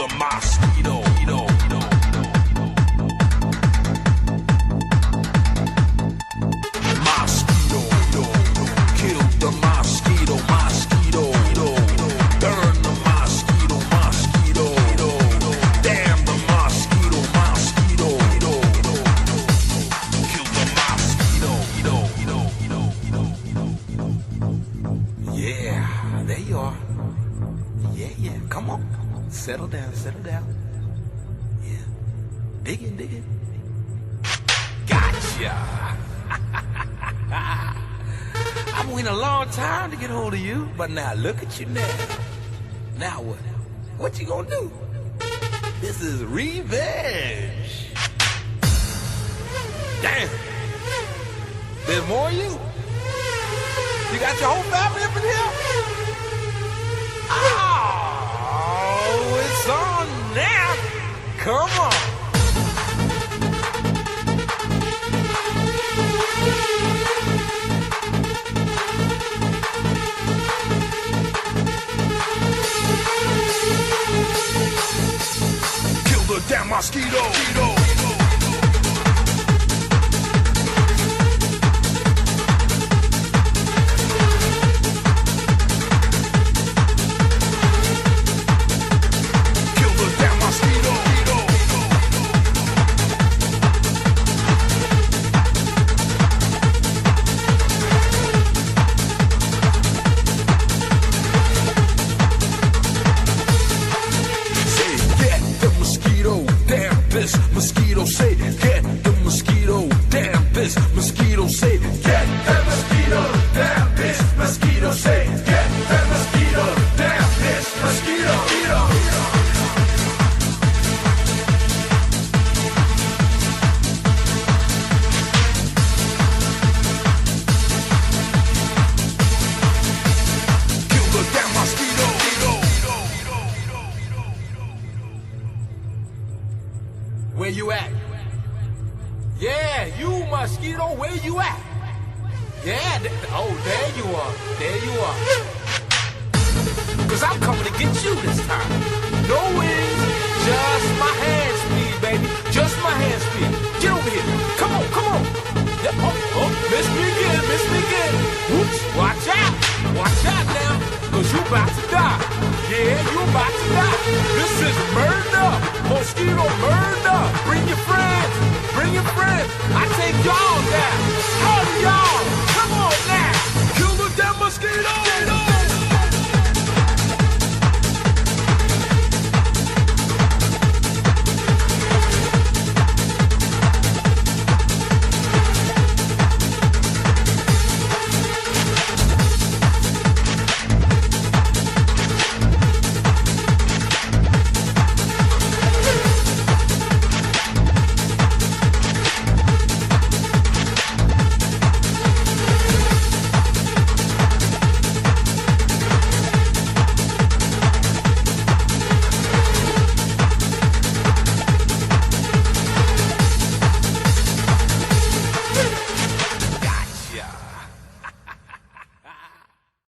the mosquito. Mosquito, kill the mosquito, mosquito. Burn the mosquito, mosquito. Damn the mosquito, mosquito. Kill the mosquito. Yeah, there you are. Yeah, come on. Settle down. Yeah. Dig in. Gotcha. I've been waiting a long time to get hold of you, but now look at you now. Now what? What you gonna do? This is revenge. Damn. There's more of you? You got your whole family up in here? Oh, it's on now. Come on. Kill the damn mosquito. This mosquito say, get the mosquito, damn this mosquito say, get that mosquito, damn this mosquito say, get that mosquito, damn this mosquito, kill the damn mosquito. Where you at? Yeah, you mosquito, where you at? Yeah, there you are. Cause I'm coming to get you this time. No wings, just my hand speed, baby. Just my hand speed. Get over here. Come on. Yep. Oh, miss me again.